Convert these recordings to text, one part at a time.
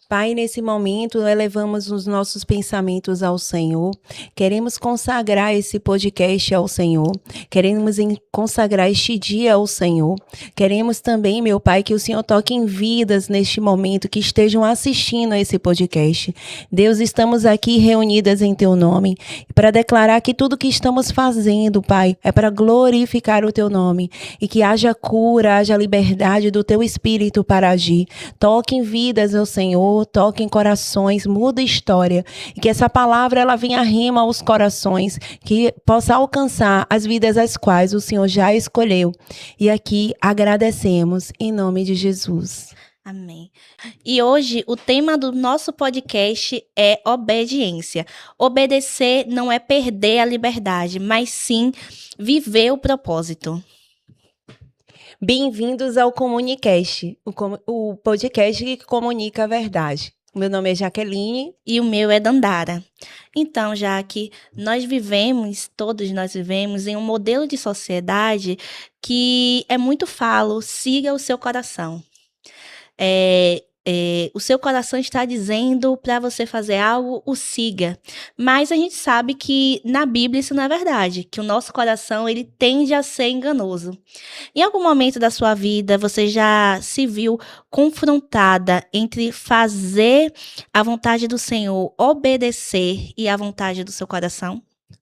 Pai, nesse momento, elevamos os nossos pensamentos ao Senhor. Queremos consagrar esse podcast ao Senhor. Queremos consagrar este dia ao Senhor. Queremos também, meu Pai, que o Senhor toque em vidas neste momento, que estejam assistindo a esse podcast. Deus, estamos aqui reunidas em Teu nome para declarar que tudo que estamos fazendo, Pai, é para glorificar o Teu nome e que haja cura, haja liberdade do Teu Espírito para agir. Toque em vidas, meu Senhor, toque em corações, muda história. E que essa palavra ela venha rima aos corações, que possa alcançar as vidas as quais o Senhor já escolheu. E aqui agradecemos em nome de Jesus. Amém. E hoje o tema do nosso podcast é obediência. Obedecer não é perder a liberdade, mas sim viver o propósito. Bem-vindos ao Comunicast, o podcast que comunica a verdade. Meu nome é Jaqueline. E o meu é Dandara. Então, Jaque, todos nós vivemos em um modelo de sociedade que é muito falo, siga o seu coração. O seu coração está dizendo para você fazer algo, o siga. Mas a gente sabe que na Bíblia isso não é verdade, que o nosso coração ele tende a ser enganoso. Em algum momento da sua vida, você já se viu confrontada entre fazer a vontade do Senhor, obedecer e a vontade do seu coração?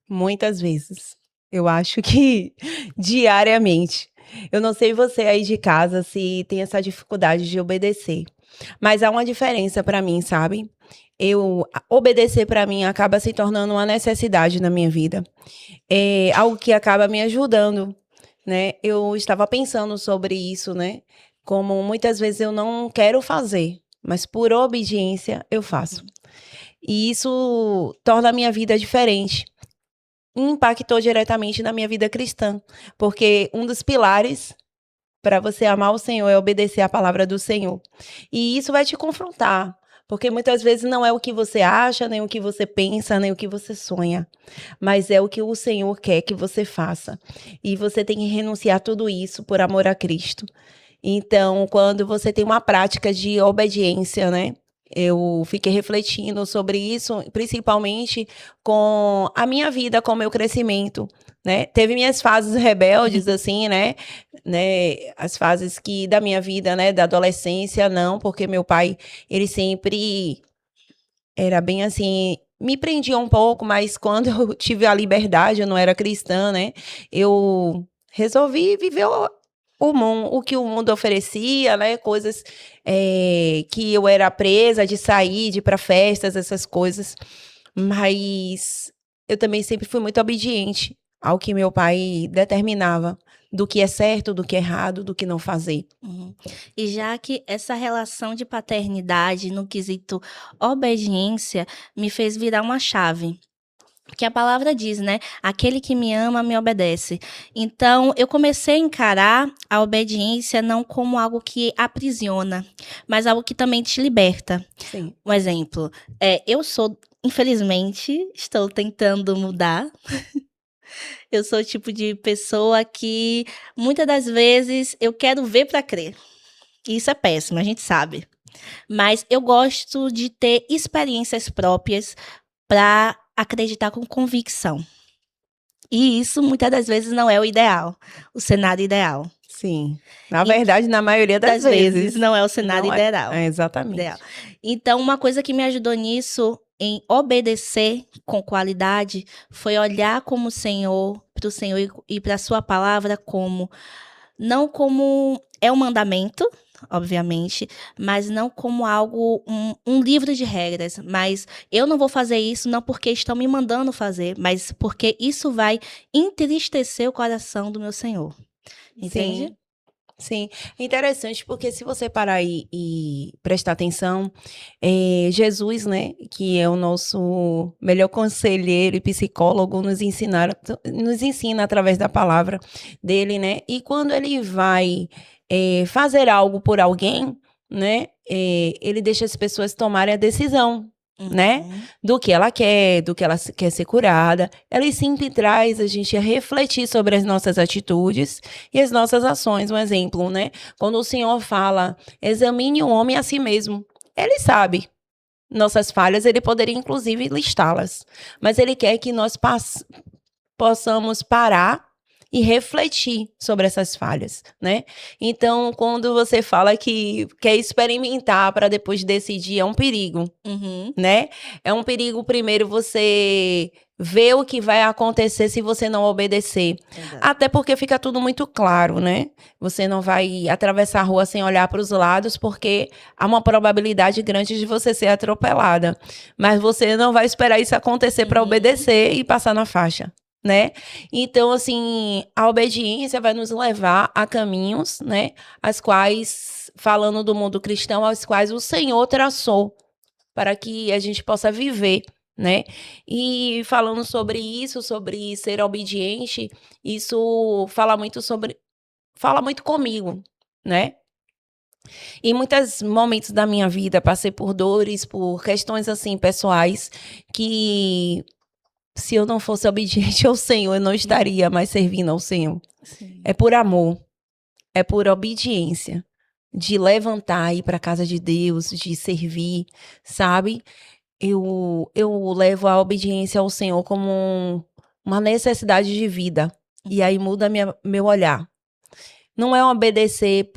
Muitas vezes. Eu acho que diariamente. Eu não sei você aí de casa se tem essa dificuldade de obedecer. Mas há uma diferença para mim, sabe? Obedecer para mim acaba se tornando uma necessidade na minha vida. É algo que acaba me ajudando, né? Eu estava pensando sobre isso, né? Como muitas vezes eu não quero fazer, mas por obediência eu faço. E isso torna a minha vida diferente. Impactou diretamente na minha vida cristã, porque um dos pilares para você amar o Senhor é obedecer a palavra do Senhor. E isso vai te confrontar, porque muitas vezes não é o que você acha, nem o que você pensa, nem o que você sonha, mas é o que o Senhor quer que você faça. E você tem que renunciar a tudo isso por amor a Cristo. Então, quando você tem uma prática de obediência, né? Eu fiquei refletindo sobre isso, principalmente com a minha vida, com o meu crescimento, né? Teve minhas fases rebeldes, assim, né? As fases da minha vida, né? Da adolescência, não, porque meu pai, ele sempre era bem assim, me prendia um pouco, mas quando eu tive a liberdade, eu não era cristã, né? Eu resolvi viver o que o mundo oferecia, né? Coisas que eu era presa de sair, de ir para festas, essas coisas. Mas eu também sempre fui muito obediente ao que meu pai determinava, do que é certo, do que é errado, do que não fazer. Uhum. E já que essa relação de paternidade no quesito obediência me fez virar uma chave. Que a palavra diz, né? Aquele que me ama, me obedece. Então, eu comecei a encarar a obediência não como algo que aprisiona, mas algo que também te liberta. Sim. Um exemplo, infelizmente, estou tentando mudar. Eu sou o tipo de pessoa que, muitas das vezes, eu quero ver para crer. E isso é péssimo, a gente sabe. Mas eu gosto de ter experiências próprias para acreditar com convicção. E isso, muitas das vezes, não é o ideal, o cenário ideal. Sim. Na verdade, na maioria das vezes. Não é o cenário ideal. Exatamente. Ideal. Então, uma coisa que me ajudou nisso, em obedecer com qualidade, foi olhar como o Senhor, para o Senhor e para a sua palavra não como é um mandamento, obviamente, mas não como algo, um livro de regras. Mas eu não vou fazer isso não porque estão me mandando fazer, mas porque isso vai entristecer o coração do meu Senhor. Entende? Sim. Sim, interessante porque se você parar e prestar atenção, Jesus, né, que é o nosso melhor conselheiro e psicólogo, nos ensina através da palavra dele, né, e quando ele vai fazer algo por alguém, né, ele deixa as pessoas tomarem a decisão, né? Do que ela quer quer ser curada. Ela sempre traz a gente a refletir sobre as nossas atitudes e as nossas ações. Um exemplo, né? Quando o Senhor fala, examine o homem a si mesmo. Ele sabe nossas falhas, ele poderia inclusive listá-las, mas ele quer que nós possamos parar e refletir sobre essas falhas, né? Então, quando você fala que quer experimentar para depois decidir, é um perigo, né? É um perigo primeiro você ver o que vai acontecer se você não obedecer. Exato. Até porque fica tudo muito claro, né? Você não vai atravessar a rua sem olhar para os lados, porque há uma probabilidade grande de você ser atropelada. Mas você não vai esperar isso acontecer para obedecer e passar na faixa, né? Então, assim, a obediência vai nos levar a caminhos, né? As quais, falando do mundo cristão, aos quais o Senhor traçou para que a gente possa viver, né? E falando sobre isso, sobre ser obediente, isso fala muito comigo, né? Em muitos momentos da minha vida, passei por dores, por questões, assim, pessoais, que se eu não fosse obediente ao Senhor, eu não estaria mais servindo ao Senhor. Sim. É por amor, é por obediência, de levantar, ir para a casa de Deus, de servir, sabe? Eu levo a obediência ao Senhor como uma necessidade de vida. E aí muda meu olhar. Não é obedecer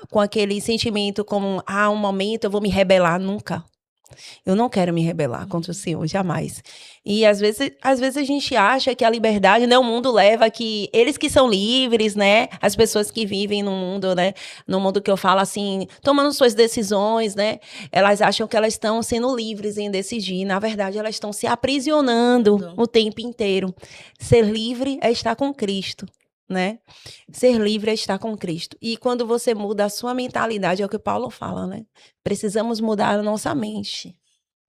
com aquele sentimento como, um momento eu vou me rebelar, nunca. Eu não quero me rebelar contra o Senhor, jamais. E às vezes a gente acha que a liberdade, né, o mundo leva que eles que são livres, né, as pessoas que vivem no mundo, né, no mundo que eu falo assim, tomando suas decisões, né, elas acham que elas estão sendo livres em decidir. Na verdade, elas estão se aprisionando o tempo inteiro. Ser livre é estar com Cristo, né? Ser livre é estar com Cristo. E quando você muda a sua mentalidade, é o que Paulo fala, né? Precisamos mudar a nossa mente,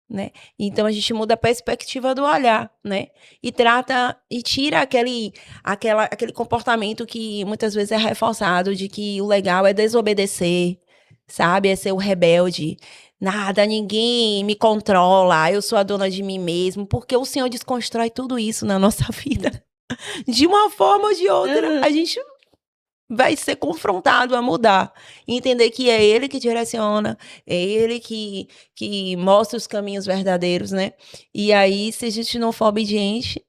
né? Então a gente muda a perspectiva do olhar, né? E tira aquele comportamento que muitas vezes é reforçado de que o legal é desobedecer, sabe? É ser o rebelde. Nada, ninguém me controla, eu sou a dona de mim mesmo, porque o Senhor desconstrói tudo isso na nossa vida. De uma forma ou de outra, a gente vai ser confrontado a mudar. Entender que é Ele que direciona, é Ele que mostra os caminhos verdadeiros, né? E aí, se a gente não for obediente,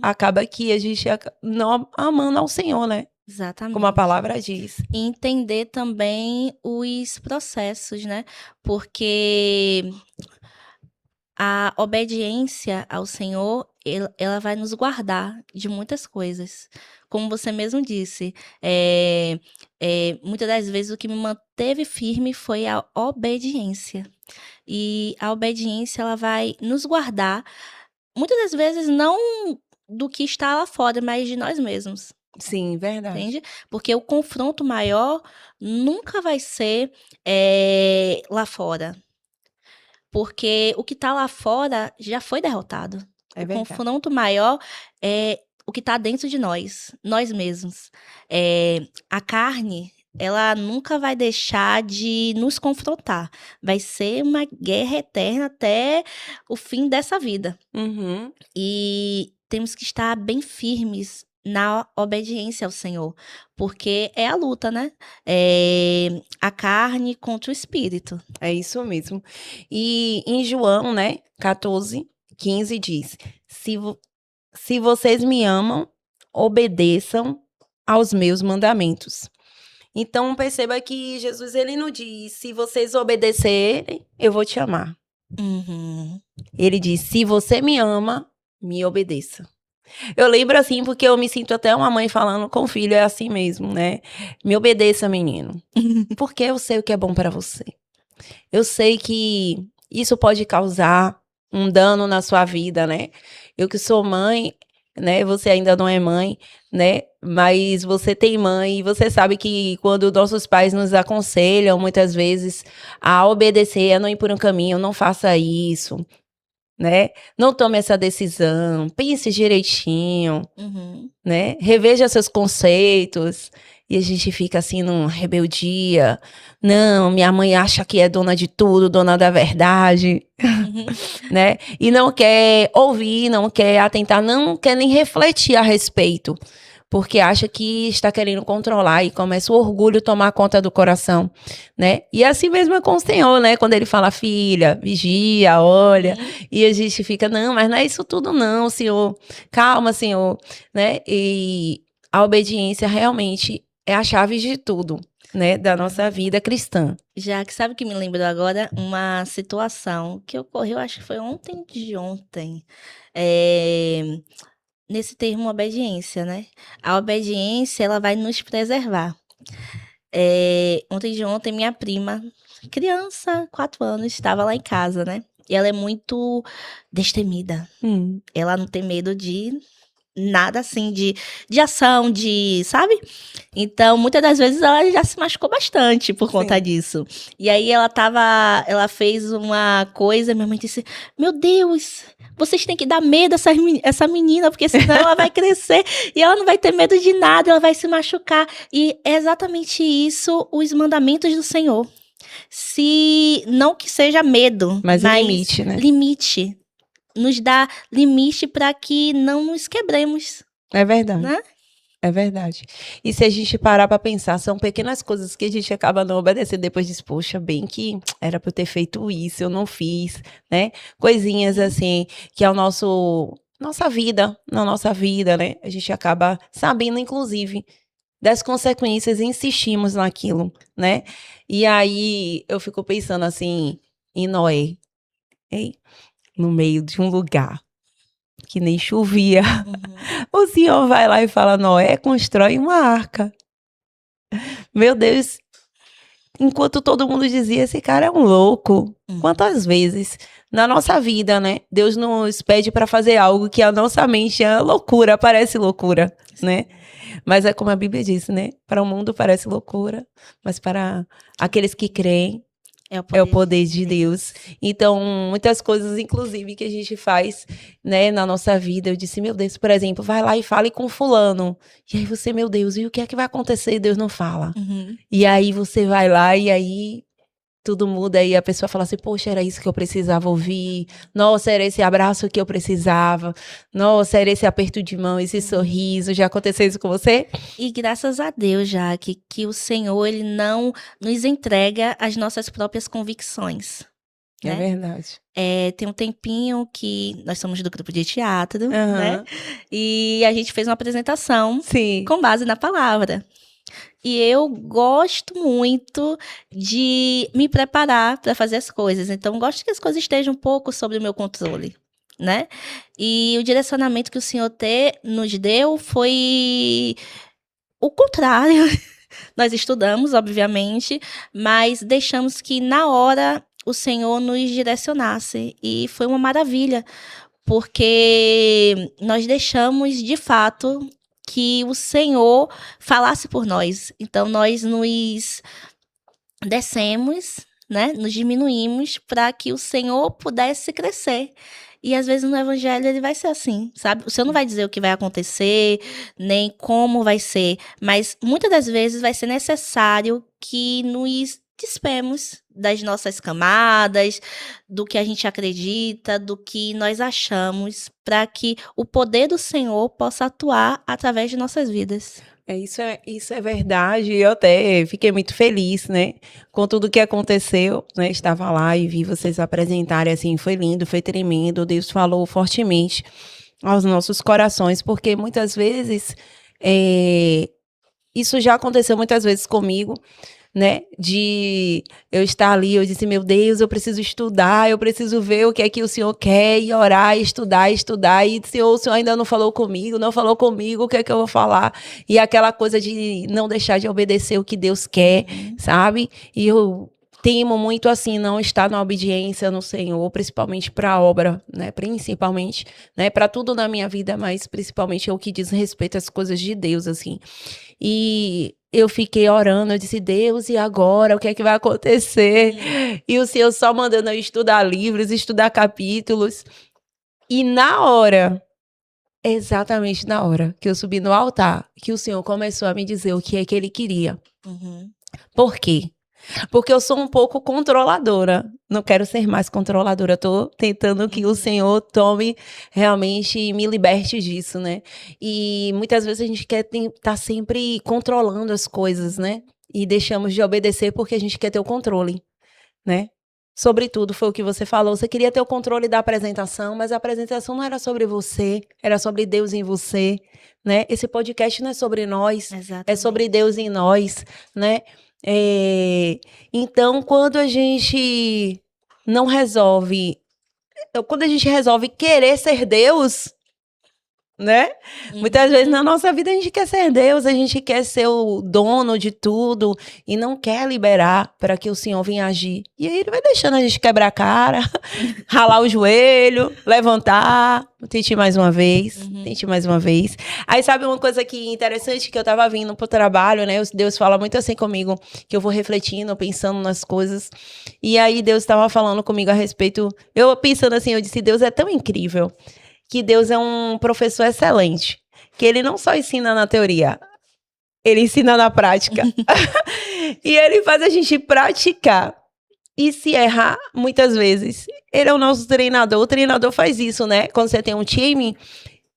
acaba que a gente não amando ao Senhor, né? Exatamente. Como a palavra diz. E entender também os processos, né? Porque a obediência ao Senhor, ela vai nos guardar de muitas coisas. Como você mesmo disse, muitas das vezes o que me manteve firme foi a obediência. E a obediência, ela vai nos guardar, muitas das vezes, não do que está lá fora, mas de nós mesmos. Sim, verdade. Entende? Porque o confronto maior nunca vai ser lá fora. Porque o que está lá fora já foi derrotado. É o verdade. confronto maior é o que está dentro de nós mesmos. A carne, ela nunca vai deixar de nos confrontar. Vai ser uma guerra eterna até o fim dessa vida. Uhum. E temos que estar bem firmes na obediência ao Senhor, porque é a luta, né? A carne contra o espírito. É isso mesmo. E em João, né, 14:15 diz: se vocês me amam, obedeçam aos meus mandamentos. Então perceba que Jesus, ele não diz: se vocês obedecerem, eu vou te amar. Ele diz: se você me ama, me obedeça. Eu lembro assim, porque eu me sinto até uma mãe falando com o filho, é assim mesmo, né? Me obedeça, menino. Porque eu sei o que é bom para você. Eu sei que isso pode causar um dano na sua vida, né? Eu que sou mãe, né? Você ainda não é mãe, né? Mas você tem mãe e você sabe que quando nossos pais nos aconselham, muitas vezes, a obedecer, a não ir por um caminho, não faça isso, né? Não tome essa decisão, pense direitinho, né? Reveja seus conceitos. E a gente fica assim numa rebeldia. Não, minha mãe acha que é dona de tudo, dona da verdade, né? E não quer ouvir, não quer atentar, não quer nem refletir a respeito. porque acha que está querendo controlar e começa o orgulho tomar conta do coração, né? E assim mesmo é com o Senhor, né? Quando ele fala, filha, vigia, olha, e a gente fica, não, mas não é isso tudo não, Senhor. Calma, Senhor, né? E a obediência realmente é a chave de tudo, né? Da nossa vida cristã. Já que sabe o que me lembrou agora? Uma situação que ocorreu, acho que foi ontem de ontem. Nesse termo obediência, né? A obediência, ela vai nos preservar. Ontem de ontem, minha prima, criança, 4 anos, estava lá em casa, né? E ela é muito destemida. Ela não tem medo de nada assim, de ação, sabe? Então, muitas das vezes ela já se machucou bastante por conta Sim. disso. E aí ela fez uma coisa, minha mãe disse: Meu Deus, vocês têm que dar medo a essa menina, porque senão ela vai crescer e ela não vai ter medo de nada, ela vai se machucar. E é exatamente isso, os mandamentos do Senhor. Se não que seja medo, Mas limite, né? Limite. Nos dá limite para que não nos quebremos, É verdade. né? É verdade. E se a gente parar para pensar, são pequenas coisas que a gente acaba não obedecendo. Depois diz, poxa, bem que era para eu ter feito isso, eu não fiz, né? Coisinhas assim, que é nossa vida, na nossa vida, né? A gente acaba sabendo, inclusive, das consequências e insistimos naquilo, né? E aí eu fico pensando assim, em Noé, hein? No meio de um lugar que nem chovia. O Senhor vai lá e fala, Noé, constrói uma arca. Meu Deus, enquanto todo mundo dizia, esse cara é um louco. Quantas vezes na nossa vida, né? Deus nos pede para fazer algo que a nossa mente é loucura, parece loucura, né? Mas é como a Bíblia diz, né? Para o mundo parece loucura, mas para aqueles que creem, é o poder de Deus. Então, muitas coisas, inclusive, que a gente faz, né, na nossa vida. Eu disse, meu Deus, por exemplo, vai lá e fale com fulano. E aí você, meu Deus, e o que é que vai acontecer? Deus não fala. E aí você vai lá e aí tudo muda e a pessoa fala assim, poxa, era isso que eu precisava ouvir. Nossa, era esse abraço que eu precisava. Nossa, era esse aperto de mão, esse sorriso. Já aconteceu isso com você? E graças a Deus, já que o Senhor, ele não nos entrega as nossas próprias convicções. É Né? verdade. Tem um tempinho que nós somos do grupo de teatro, né? E a gente fez uma apresentação com base na palavra. E eu gosto muito de me preparar para fazer as coisas. Então, gosto que as coisas estejam um pouco sob o meu controle, né? E o direcionamento que o Senhor nos deu foi o contrário. Nós estudamos, obviamente, mas deixamos que na hora o Senhor nos direcionasse. E foi uma maravilha, porque nós deixamos, de fato, que o Senhor falasse por nós. Então, nós nos descemos, né? Nos diminuímos para que o Senhor pudesse crescer. E às vezes no evangelho ele vai ser assim, sabe? O Senhor não vai dizer o que vai acontecer, nem como vai ser, mas muitas das vezes vai ser necessário que nos despemos das nossas camadas, do que a gente acredita, do que nós achamos, para que o poder do Senhor possa atuar através de nossas vidas. Isso é verdade. Eu até fiquei muito feliz, né? Com tudo que aconteceu, né? Estava lá e vi vocês apresentarem, assim, foi lindo, foi tremendo. Deus falou fortemente aos nossos corações, porque muitas vezes, isso já aconteceu muitas vezes comigo, né, de eu estar ali, eu disse, meu Deus, eu preciso estudar, eu preciso ver o que é que o Senhor quer, e orar, e estudar, e o Senhor ainda não falou comigo, o que é que eu vou falar? E aquela coisa de não deixar de obedecer o que Deus quer, sabe? E eu temo muito, assim, não estar na obediência no Senhor, principalmente para a obra, né, principalmente, né, para tudo na minha vida, mas principalmente é o que diz respeito às coisas de Deus, assim. E eu fiquei orando, eu disse, Deus, e agora? O que é que vai acontecer? E o Senhor só mandando eu estudar livros, estudar capítulos. E na hora, exatamente na hora que eu subi no altar, que o Senhor começou a me dizer o que é que Ele queria. Por quê? Porque eu sou um pouco controladora. Não quero ser mais controladora. Tô tentando que o Senhor tome realmente e me liberte disso, né? E muitas vezes a gente quer estar sempre controlando as coisas, né? E deixamos de obedecer porque a gente quer ter o controle, né? Sobretudo, foi o que você falou. Você queria ter o controle da apresentação, mas a apresentação não era sobre você, era sobre Deus em você, né? Esse podcast não é sobre nós, é sobre Deus em nós, né? Então, quando a gente não resolve, quando a gente resolve querer ser Deus, né? Muitas vezes na nossa vida a gente quer ser Deus, a gente quer ser o dono de tudo e não quer liberar para que o Senhor venha agir. E aí ele vai deixando a gente quebrar a cara, ralar o joelho, levantar, tente mais uma vez, tente mais uma vez. Aí sabe uma coisa que interessante que eu tava vindo pro trabalho, né? Deus fala muito assim comigo, que eu vou refletindo, pensando nas coisas. E aí Deus estava falando comigo a respeito, eu pensando assim, eu disse, Deus é tão incrível, que Deus é um professor excelente, que ele não só ensina na teoria, ele ensina na prática. E ele faz a gente praticar. E se errar, muitas vezes, ele é o nosso treinador. O treinador faz isso, né? Quando você tem um time,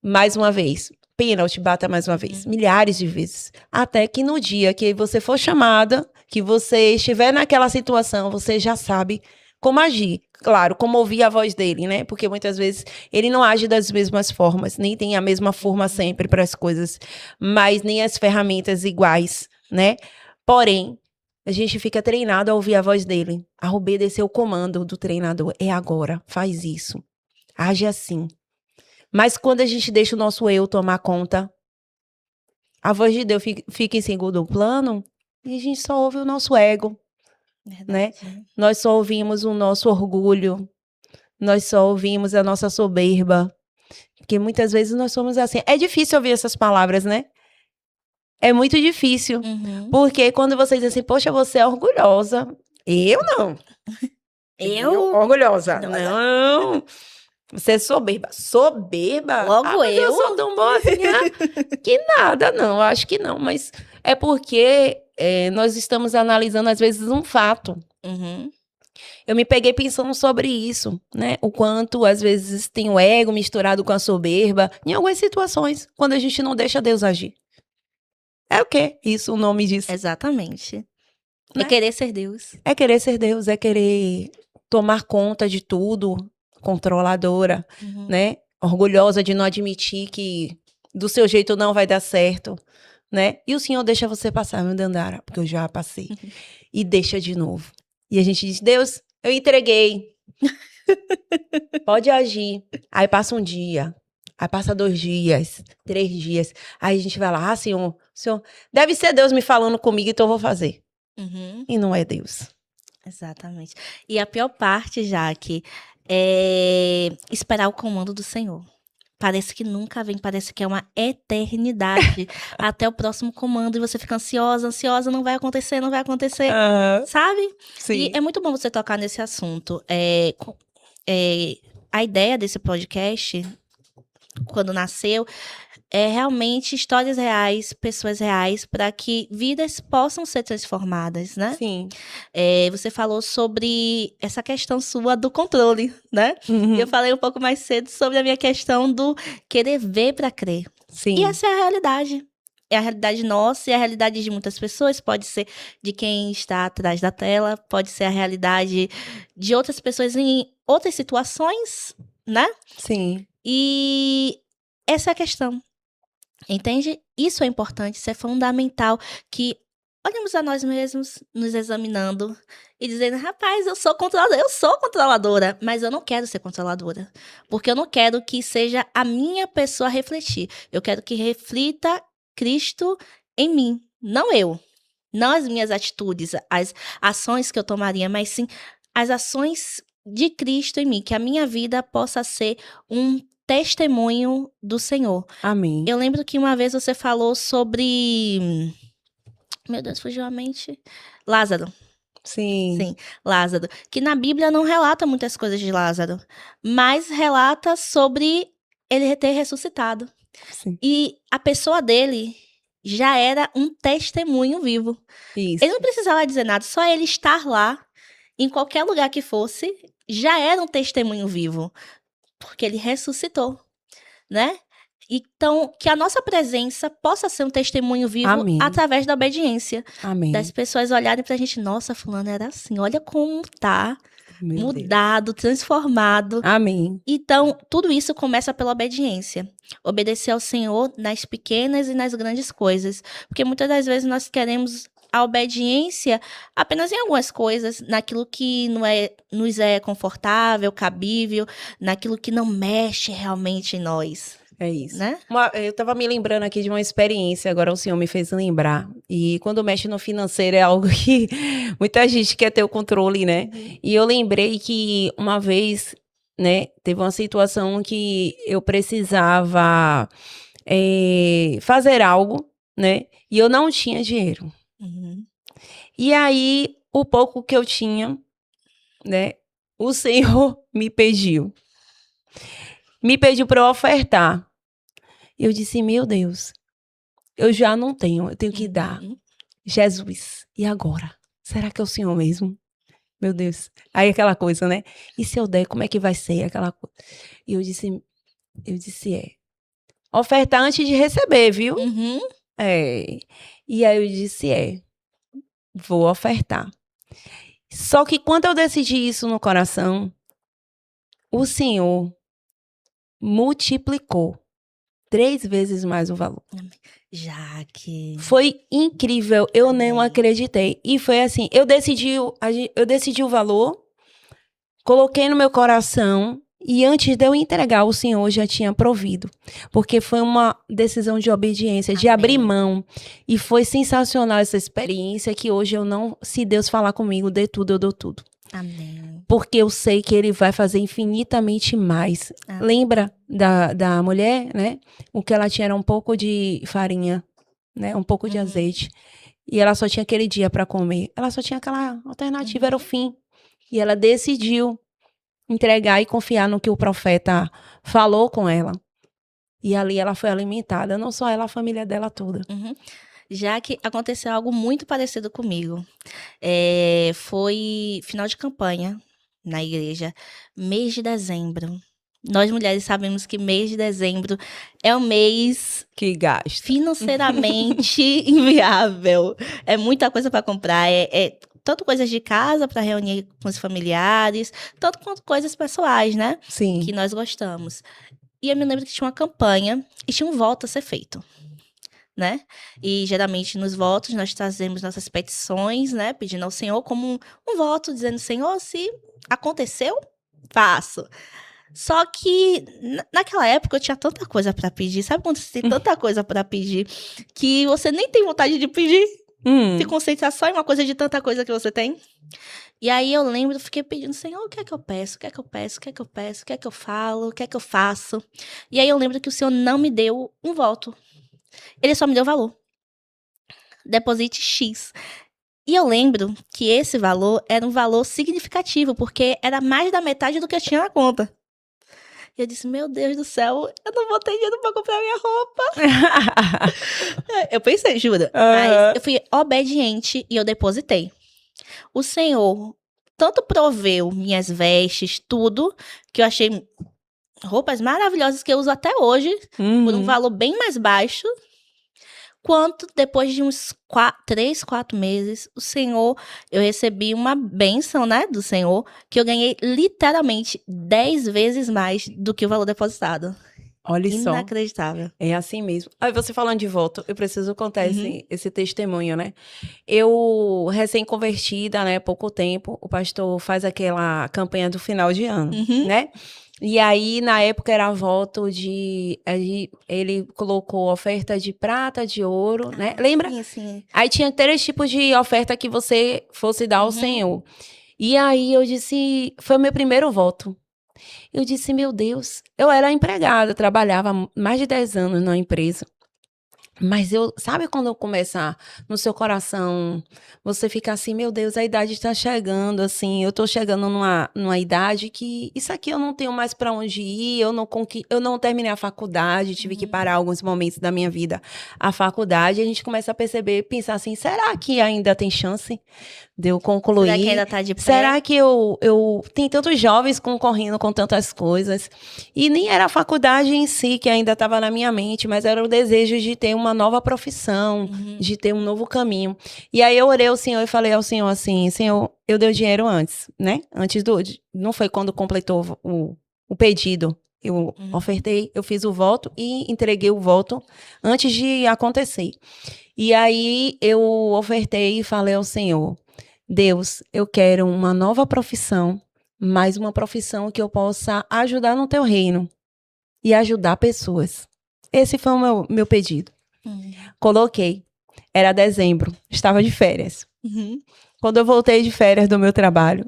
mais uma vez, pênalti, bata mais uma vez, milhares de vezes. Até que no dia que você for chamada, que você estiver naquela situação, você já sabe como agir. Claro, como ouvir a voz dele, né? Porque muitas vezes ele não age das mesmas formas, nem tem a mesma forma sempre para as coisas, mas nem as ferramentas iguais, né? Porém, a gente fica treinado a ouvir a voz dele, a obedecer o comando do treinador. É agora, faz isso. Age assim. Mas quando a gente deixa o nosso eu tomar conta, a voz de Deus fica em segundo plano e a gente só ouve o nosso ego. Né? Nós só ouvimos o nosso orgulho, nós só ouvimos a nossa soberba, porque muitas vezes nós somos assim. É difícil ouvir essas palavras, né? É muito difícil, porque quando você diz assim, poxa, você é orgulhosa. Eu não. Eu? Orgulhosa. Não. Você é soberba. Soberba? Logo mas eu eu? sou tão boa assim, que nada, não. Acho que não, mas é porque nós estamos analisando, às vezes, um fato. Eu me peguei pensando sobre isso, né? O quanto, às vezes, tem o ego misturado com a soberba. Em algumas situações, quando a gente não deixa Deus agir. É o quê? Isso, o nome disso. Exatamente. Né? É querer ser Deus. É querer ser Deus, é querer tomar conta de tudo, controladora, né? Orgulhosa de não admitir que do seu jeito não vai dar certo, né? E o Senhor deixa você passar, meu Dandara, porque eu já passei. E deixa de novo. E a gente diz, Deus, eu entreguei. Pode agir. Aí passa um dia, aí passa 2 dias, 3 dias. Aí a gente vai lá, Senhor, deve ser Deus me falando comigo, então eu vou fazer. E não é Deus. Exatamente. E a pior parte, Jaque, é esperar o comando do Senhor. Parece que nunca vem, parece que é uma eternidade até o próximo comando. E você fica ansiosa, não vai acontecer, sabe? Sim. E é muito bom você tocar nesse assunto. A ideia desse podcast, quando nasceu, é realmente histórias reais, pessoas reais, para que vidas possam ser transformadas, né? Sim. Você falou sobre essa questão sua do controle, né? E eu falei um pouco mais cedo sobre a minha questão do querer ver para crer. Sim. E essa é a realidade. É a realidade nossa e a realidade de muitas pessoas. Pode ser de quem está atrás da tela, pode ser a realidade de outras pessoas em outras situações, né? Sim. E essa é a questão. Entende? Isso é importante, isso é fundamental, que olhemos a nós mesmos, nos examinando e dizendo, rapaz, eu sou controladora, mas eu não quero ser controladora, porque eu não quero que seja a minha pessoa a refletir, eu quero que reflita Cristo em mim, não eu, não as minhas atitudes, as ações que eu tomaria, mas sim as ações de Cristo em mim, que a minha vida possa ser um testemunho do Senhor. Amém. Eu lembro que uma vez você falou sobre... Meu Deus, fugiu a mente. Lázaro. Sim, Lázaro. Que na Bíblia não relata muitas coisas de Lázaro, mas relata sobre ele ter ressuscitado. Sim. E a pessoa dele já era um testemunho vivo. Isso. Ele não precisava dizer nada, só ele estar lá, em qualquer lugar que fosse, já era um testemunho vivo, porque ele ressuscitou, né? Então, que a nossa presença possa ser um testemunho vivo Amém. através da obediência. Amém. Das pessoas olharem pra gente, nossa, fulano era assim, olha como tá Meu Deus. mudado, transformado. Amém. Então, tudo isso começa pela obediência. Obedecer ao Senhor nas pequenas e nas grandes coisas. Porque muitas das vezes nós queremos a obediência apenas em algumas coisas, naquilo que não nos é confortável, cabível, naquilo que não mexe realmente em nós, É isso. né? Eu tava me lembrando aqui de uma experiência, agora o senhor me fez lembrar. E quando mexe no financeiro é algo que muita gente quer ter o controle, né? E eu lembrei que uma vez, né, teve uma situação que eu precisava fazer algo, né? E eu não tinha dinheiro. Uhum. E aí, o pouco que eu tinha, né, o Senhor me pediu. Me pediu para eu ofertar. Eu disse, meu Deus, eu já não tenho, eu tenho que dar. Uhum. Jesus, e agora? Será que é o Senhor mesmo? Meu Deus. Aí aquela coisa, né? E se eu der, como é que vai ser? Aquela coisa. E eu disse, ofertar antes de receber, viu? Uhum. E aí eu disse, vou ofertar. Só que quando eu decidi isso no coração, o Senhor multiplicou 3 vezes mais o valor. Jaque. Foi incrível, eu Amém. não acreditei. E foi assim, eu decidi o valor, coloquei no meu coração e antes de eu entregar, o Senhor já tinha provido. Porque foi uma decisão de obediência, de Amém. abrir mão. E foi sensacional essa experiência que hoje eu não, se Deus falar comigo, dê tudo, eu dou tudo. Amém. Porque eu sei que Ele vai fazer infinitamente mais. Amém. Lembra da mulher, né? O que ela tinha era um pouco de farinha, né? Um pouco de azeite. E ela só tinha aquele dia para comer. Ela só tinha aquela alternativa, era o fim. E ela decidiu entregar e confiar no que o profeta falou com ela. E ali ela foi alimentada, não só ela, a família dela toda. Uhum. Já que aconteceu algo muito parecido comigo. Foi final de campanha na igreja, mês de dezembro. Nós mulheres sabemos que mês de dezembro é um mês Que gasto. financeiramente inviável. É muita coisa para comprar, tanto coisas de casa para reunir com os familiares, tanto quanto coisas pessoais, né? Sim. Que nós gostamos. E eu me lembro que tinha uma campanha e tinha um voto a ser feito, né? E geralmente nos votos nós trazemos nossas petições, né? Pedindo ao Senhor como um voto, dizendo, Senhor, se aconteceu, faço. Só que naquela época eu tinha tanta coisa pra pedir. Sabe quando você tem tanta coisa pra pedir que você nem tem vontade de pedir? Se concentrar só em uma coisa de tanta coisa que você tem. E aí eu lembro, fiquei pedindo, Senhor, o que é que eu peço? O que é que eu peço? O que é que eu peço? O que é que eu falo? O que é que eu faço? E aí eu lembro que o Senhor não me deu um voto. Ele só me deu valor. Deposite X. E eu lembro que esse valor era um valor significativo, porque era mais da metade do que eu tinha na conta. E eu disse, meu Deus do céu, eu não vou ter dinheiro pra comprar minha roupa. Eu pensei, juro. Mas eu fui obediente e eu depositei. O Senhor tanto proveu minhas vestes, tudo, que eu achei roupas maravilhosas que eu uso até hoje, por um valor bem mais baixo, quanto depois de uns 3, 4 meses, eu recebi uma bênção, né, do Senhor, que eu ganhei literalmente 10 vezes mais do que o valor depositado. Olha só. Inacreditável. É assim mesmo. Aí você falando de voto, eu preciso contar esse testemunho, né? Eu, recém-convertida, né, pouco tempo, o pastor faz aquela campanha do final de ano, né? E aí, na época, era voto ele colocou oferta de prata, de ouro, né? Lembra? Sim, sim. Aí tinha 3 tipos de oferta que você fosse dar ao Senhor. E aí eu disse, foi o meu primeiro voto. Eu disse, meu Deus, eu era empregada, trabalhava mais de 10 anos na empresa. Mas sabe quando começa no seu coração, você fica assim, meu Deus, a idade está chegando, assim, eu tô chegando numa idade que isso aqui eu não tenho mais para onde ir, eu não terminei a faculdade, tive que parar alguns momentos da minha vida a faculdade, e a gente começa a perceber, pensar assim, será que ainda tem chance de eu concluir? Será que ainda tá de pé? Será que tem tantos jovens concorrendo com tantas coisas? E nem era a faculdade em si que ainda estava na minha mente, mas era o desejo de ter uma nova profissão, de ter um novo caminho. E aí eu orei ao Senhor e falei ao Senhor assim, Senhor, eu dei o dinheiro antes, né? Não foi quando completou o pedido. Eu ofertei, eu fiz o voto e entreguei o voto antes de acontecer. E aí eu ofertei e falei ao Senhor, Deus, eu quero uma nova profissão, mas uma profissão que eu possa ajudar no teu reino e ajudar pessoas. Esse foi o meu pedido. Coloquei. Era dezembro, estava de férias. Quando eu voltei de férias do meu trabalho,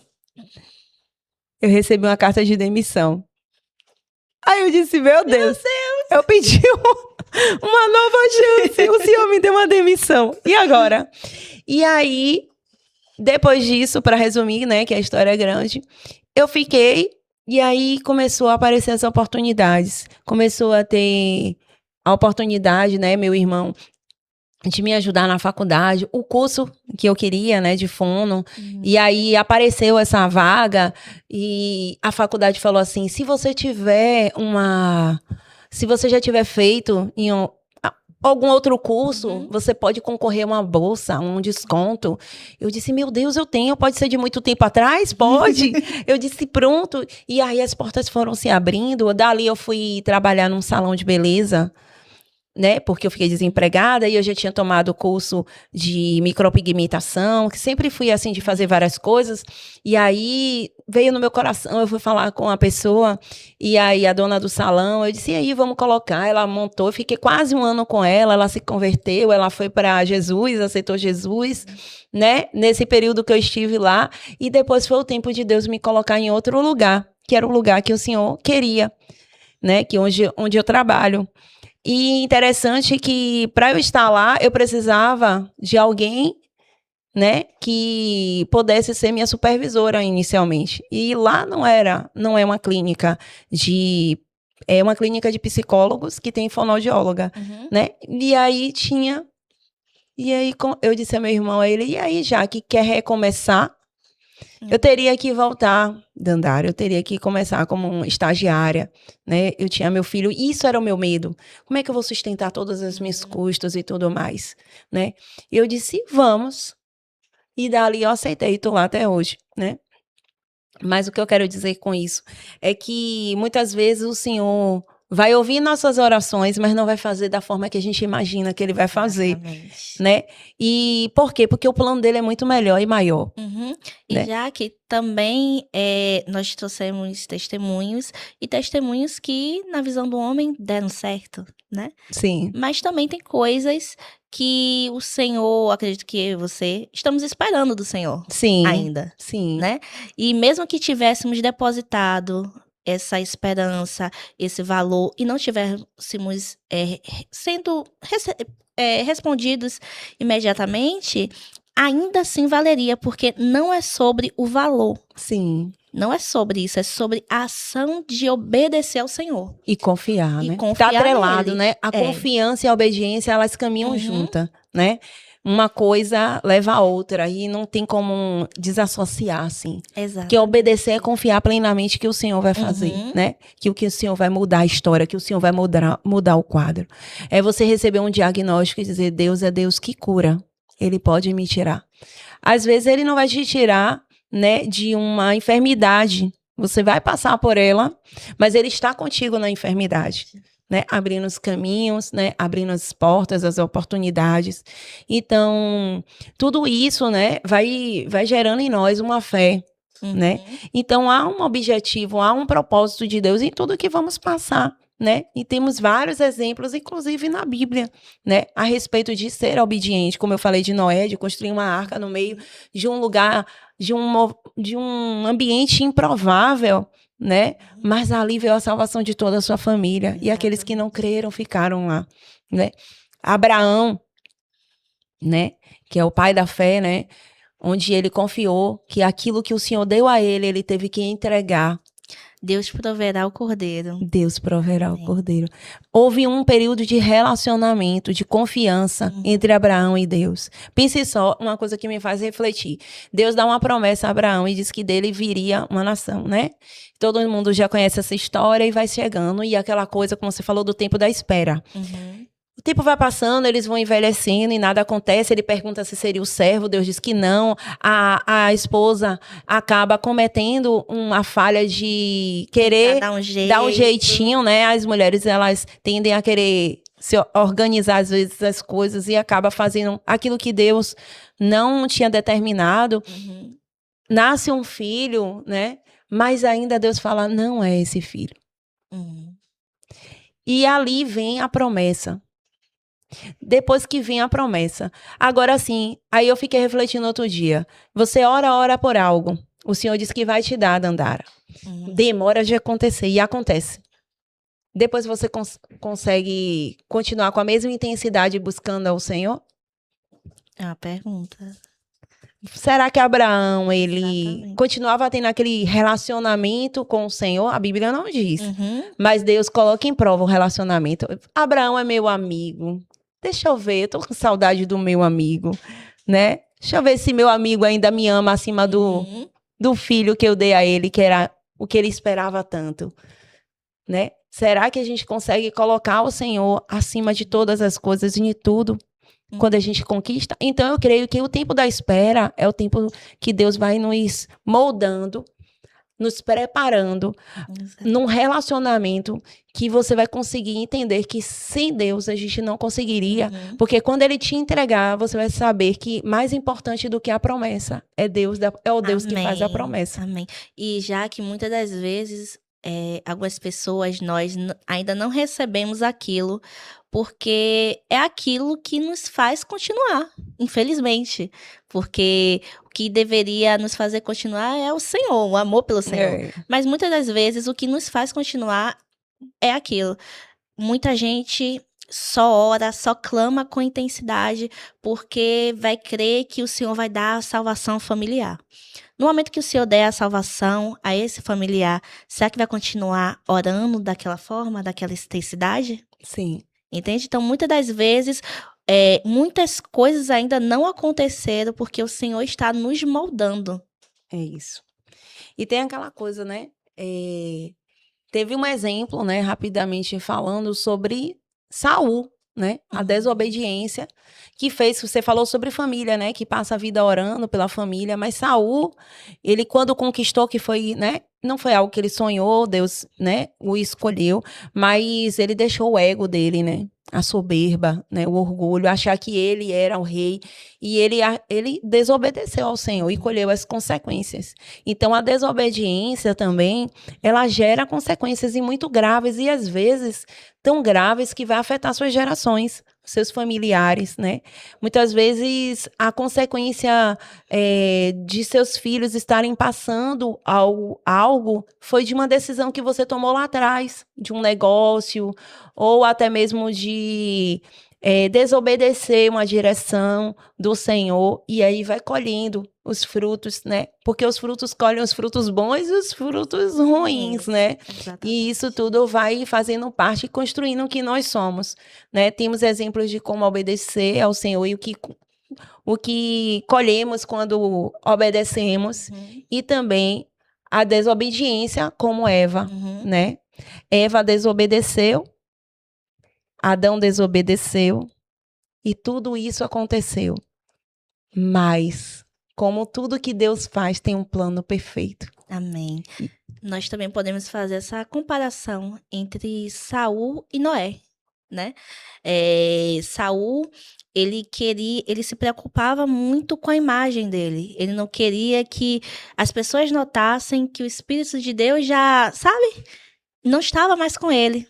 eu recebi uma carta de demissão. Aí eu disse, meu Deus, eu pedi uma nova chance, o Senhor me deu uma demissão. E agora? E aí, depois disso, para resumir, né, que a história é grande, eu fiquei e aí começou a aparecer as oportunidades. Começou a ter a oportunidade, né, meu irmão, de me ajudar na faculdade, o curso que eu queria, né, de fono. E aí apareceu essa vaga e a faculdade falou assim, se você já tiver feito em algum outro curso, você pode concorrer a uma bolsa, um desconto. Eu disse, meu Deus, pode ser de muito tempo atrás? Pode. Eu disse, pronto. E aí as portas foram se abrindo. Dali eu fui trabalhar num salão de beleza, né? Porque eu fiquei desempregada e eu já tinha tomado o curso de micropigmentação, que sempre fui assim de fazer várias coisas. E aí veio no meu coração, eu fui falar com a pessoa e aí a dona do salão, eu disse, e aí, vamos colocar. Ela montou, eu fiquei quase um ano com ela se converteu, ela foi para Jesus, aceitou Jesus, né? Nesse período que eu estive lá. E depois foi o tempo de Deus me colocar em outro lugar, que era o lugar que o Senhor queria, né? Que onde eu trabalho. E interessante que para eu estar lá, eu precisava de alguém, né, que pudesse ser minha supervisora inicialmente. E lá não é uma clínica é uma clínica de psicólogos que tem fonoaudióloga, né? E aí eu disse ao meu irmão, e aí, já que quer recomeçar, eu teria que voltar, Dandara, eu teria que começar como estagiária, né? Eu tinha meu filho, e isso era o meu medo. Como é que eu vou sustentar todos os meus custos e tudo mais, né? E eu disse, vamos. E dali eu aceitei, estou lá até hoje, né? Mas o que eu quero dizer com isso é que muitas vezes o Senhor vai ouvir nossas orações, mas não vai fazer da forma que a gente imagina que ele vai fazer, né? E por quê? Porque o plano dele é muito melhor e maior. E né? já que também nós trouxemos testemunhos, e testemunhos que, na visão do homem, deram certo, né? Sim. Mas também tem coisas que o Senhor, acredito que eu e você, estamos esperando do Senhor. Sim. Ainda. Sim. Né? E mesmo que tivéssemos depositado essa esperança, esse valor, e não tivéssemos sendo respondidos imediatamente, ainda assim valeria, porque não é sobre o valor. Sim. Não é sobre isso, é sobre a ação de obedecer ao Senhor. E confiar, E né? confiar Tá atrelado, nele. né? A confiança e a obediência, elas caminham juntas, né? Uma coisa leva a outra e não tem como desassociar, assim. Exato. Porque obedecer é confiar plenamente que o Senhor vai fazer, né? Que o Senhor vai mudar a história, que o Senhor vai mudar o quadro. É você receber um diagnóstico e dizer, Deus é Deus que cura. Ele pode me tirar. Às vezes ele não vai te tirar, né, de uma enfermidade. Você vai passar por ela, mas ele está contigo na enfermidade. Né, abrindo os caminhos, né, abrindo as portas, as oportunidades. Então, tudo isso, né, vai gerando em nós uma fé, né? Então, há um objetivo, há um propósito de Deus em tudo que vamos passar, né? E temos vários exemplos, inclusive na Bíblia, né, a respeito de ser obediente, como eu falei de Noé, de construir uma arca no meio de um lugar, de um ambiente improvável, né? Mas ali veio a salvação de toda a sua família. E aqueles que não creram ficaram lá, né? Abraão, né, que é o pai da fé, né, onde ele confiou que aquilo que o Senhor deu a ele, ele teve que entregar. Deus proverá o cordeiro. Deus proverá o Amém. cordeiro. Houve um período de relacionamento, de confiança entre Abraão e Deus. Pense só, uma coisa que me faz refletir. Deus dá uma promessa a Abraão e diz que dele viria uma nação, né? Todo mundo já conhece essa história e vai chegando. E aquela coisa, como você falou, do tempo da espera. O tempo vai passando, eles vão envelhecendo e nada acontece. Ele pergunta se seria o servo, Deus diz que não. A esposa acaba cometendo uma falha de querer Dar um jeito. dar um jeitinho, né? As mulheres, elas tendem a querer se organizar, às vezes, as coisas e acaba fazendo aquilo que Deus não tinha determinado. Nasce um filho, né? Mas ainda Deus fala, não é esse filho. E ali vem a promessa. Depois que vem a promessa. Agora sim, aí eu fiquei refletindo outro dia. Você ora por algo. O Senhor diz que vai te dar, Dandara. Demora de acontecer e acontece. Depois você consegue continuar com a mesma intensidade buscando ao Senhor? É uma pergunta. Será que Abraão, ele Exatamente. continuava tendo aquele relacionamento com o Senhor? A Bíblia não diz. Mas Deus coloca em prova o relacionamento. Abraão é meu amigo. Deixa eu ver, eu tô com saudade do meu amigo, né? Deixa eu ver se meu amigo ainda me ama acima do filho que eu dei a ele, que era o que ele esperava tanto, né? Será que a gente consegue colocar o Senhor acima de todas as coisas e de tudo? Quando a gente conquista. Então, eu creio que o tempo da espera é o tempo que Deus vai nos moldando, nos preparando num relacionamento que você vai conseguir entender que sem Deus a gente não conseguiria. Porque quando Ele te entregar, você vai saber que mais importante do que a promessa é Deus, é o Deus que faz a promessa. Amém. E já que muitas das vezes algumas pessoas, nós ainda não recebemos aquilo, porque é aquilo que nos faz continuar, infelizmente. Porque o que deveria nos fazer continuar é o Senhor, o amor pelo Senhor. Mas muitas das vezes o que nos faz continuar é aquilo. Muita gente só ora, só clama com intensidade, porque vai crer que o Senhor vai dar a salvação familiar. No momento que o Senhor der a salvação a esse familiar, será que vai continuar orando daquela forma, daquela intensidade? Sim. Entende? Então, muitas das vezes, muitas coisas ainda não aconteceram porque o Senhor está nos moldando. É isso. E tem aquela coisa, né? Teve um exemplo, né, rapidamente falando sobre Saul, né? A desobediência que fez, você falou sobre família, né? Que passa a vida orando pela família, mas Saul, ele quando conquistou, que foi, né? Não foi algo que ele sonhou, Deus, né? O escolheu, mas ele deixou o ego dele, né? A soberba, né? O orgulho, achar que ele era o rei. E ele desobedeceu ao Senhor e colheu as consequências. Então, a desobediência também, ela gera consequências muito graves e, às vezes, tão graves que vai afetar suas gerações, seus familiares, né? Muitas vezes, a consequência de seus filhos estarem passando algo foi de uma decisão que você tomou lá atrás, de um negócio, ou até mesmo de desobedecer uma direção do Senhor, e aí vai colhendo os frutos, né? Porque os frutos colhem os frutos bons e os frutos ruins, né? Exatamente. E isso tudo vai fazendo parte e construindo o que nós somos, né? Temos exemplos de como obedecer ao Senhor e o que colhemos quando obedecemos, e também a desobediência, como Eva, né? Eva desobedeceu, Adão desobedeceu, e tudo isso aconteceu. Mas, como tudo que Deus faz tem um plano perfeito. Amém. Nós também podemos fazer essa comparação entre Saul e Noé, né? Saul, ele se preocupava muito com a imagem dele. Ele não queria que as pessoas notassem que o Espírito de Deus já, sabe, não estava mais com ele.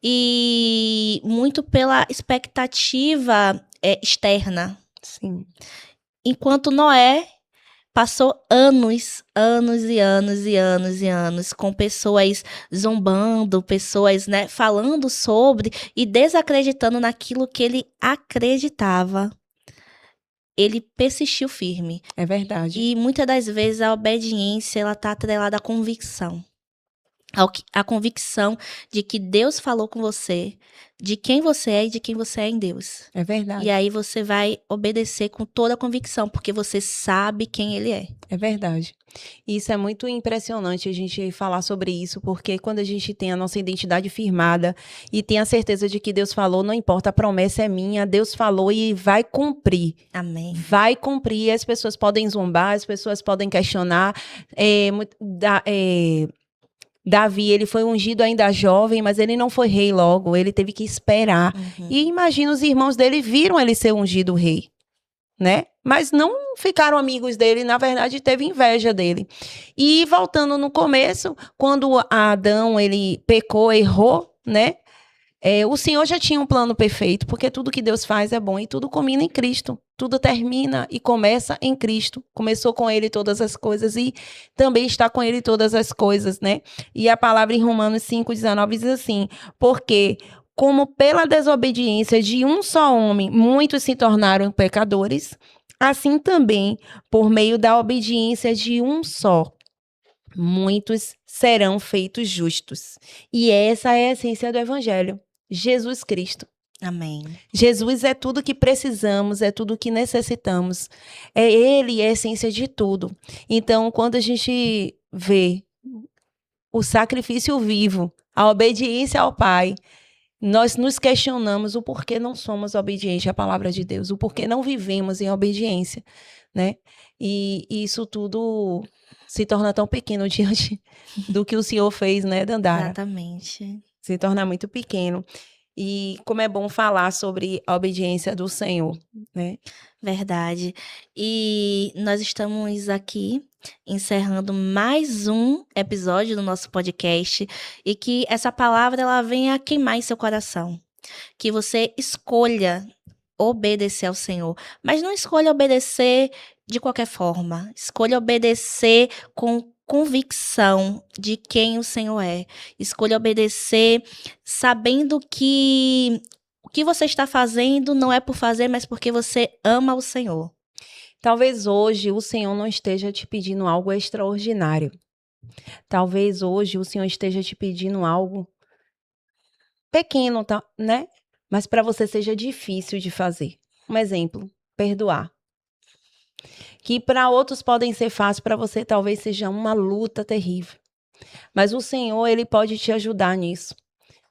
E muito pela expectativa externa. Sim. Enquanto Noé passou anos, anos e anos e anos e anos com pessoas zombando, pessoas, né, falando sobre e desacreditando naquilo que ele acreditava. Ele persistiu firme. É verdade. E muitas das vezes a obediência, ela tá atrelada à convicção. A convicção de que Deus falou com você, de quem você é e de quem você é em Deus. É verdade. E aí você vai obedecer com toda a convicção, porque você sabe quem ele é. É verdade. Isso é muito impressionante a gente falar sobre isso, porque quando a gente tem a nossa identidade firmada e tem a certeza de que Deus falou, não importa, a promessa é minha, Deus falou e vai cumprir. Amém. Vai cumprir. As pessoas podem zombar, as pessoas podem questionar. Davi, ele foi ungido ainda jovem, mas ele não foi rei logo, ele teve que esperar. E imagina, os irmãos dele viram ele ser ungido rei, né? Mas não ficaram amigos dele, na verdade teve inveja dele. E voltando no começo, quando Adão, ele pecou, errou, né? O Senhor já tinha um plano perfeito, porque tudo que Deus faz é bom e tudo culmina em Cristo. Tudo termina e começa em Cristo. Começou com Ele todas as coisas e também está com Ele todas as coisas, né? E a palavra em Romanos 5,19 diz assim: porque como pela desobediência de um só homem muitos se tornaram pecadores, assim também, por meio da obediência de um só, muitos serão feitos justos. E essa é a essência do Evangelho. Jesus Cristo. Amém. Jesus é tudo que precisamos, é tudo que necessitamos. É Ele, é a essência de tudo. Então, quando a gente vê o sacrifício vivo, a obediência ao Pai, nós nos questionamos o porquê não somos obedientes à palavra de Deus, o porquê não vivemos em obediência, né? E isso tudo se torna tão pequeno diante do que o Senhor fez, né, Dandara? Exatamente. Se torna muito pequeno. E como é bom falar sobre a obediência do Senhor, né? Verdade. E nós estamos aqui encerrando mais um episódio do nosso podcast e que essa palavra ela venha queimar em seu coração. Que você escolha obedecer ao Senhor, mas não escolha obedecer de qualquer forma. Escolha obedecer com convicção de quem o Senhor é. Escolha obedecer sabendo que o que você está fazendo não é por fazer, mas porque você ama o Senhor. Talvez hoje o Senhor não esteja te pedindo algo extraordinário. Talvez hoje o Senhor esteja te pedindo algo pequeno, tá, né? Mas para você seja difícil de fazer. Um exemplo, perdoar. Que para outros podem ser fácil, para você talvez seja uma luta terrível. Mas o Senhor, ele pode te ajudar nisso,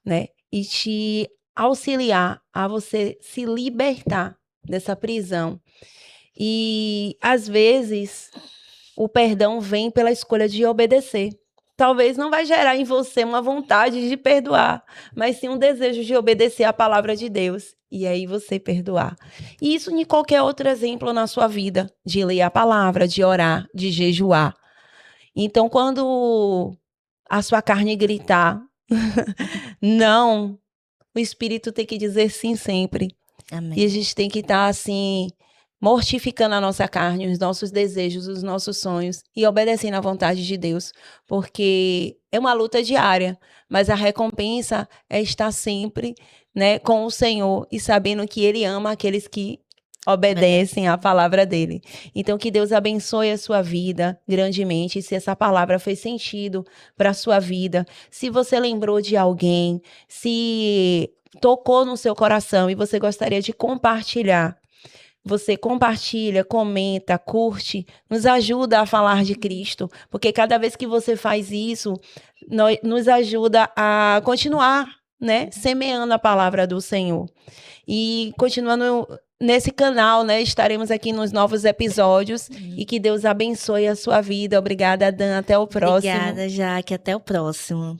né? E te auxiliar a você se libertar dessa prisão. E às vezes o perdão vem pela escolha de obedecer. Talvez não vai gerar em você uma vontade de perdoar, mas sim um desejo de obedecer à palavra de Deus. E aí você perdoar. E isso em qualquer outro exemplo na sua vida, de ler a palavra, de orar, de jejuar. Então, quando a sua carne gritar, não, o Espírito tem que dizer sim sempre. Amém. E a gente tem que estar assim, mortificando a nossa carne, os nossos desejos, os nossos sonhos e obedecendo à vontade de Deus, porque é uma luta diária, mas a recompensa é estar sempre, né, com o Senhor e sabendo que Ele ama aqueles que obedecem à palavra dele. Então, que Deus abençoe a sua vida grandemente. Se essa palavra fez sentido para a sua vida, se você lembrou de alguém, se tocou no seu coração e você gostaria de compartilhar, você compartilha, comenta, curte, nos ajuda a falar de Cristo, porque cada vez que você faz isso, nos ajuda a continuar, né, semeando a palavra do Senhor. E continuando nesse canal, né, estaremos aqui nos novos episódios e que Deus abençoe a sua vida. Obrigada, Dan, até o próximo. Obrigada, Jaque, até o próximo.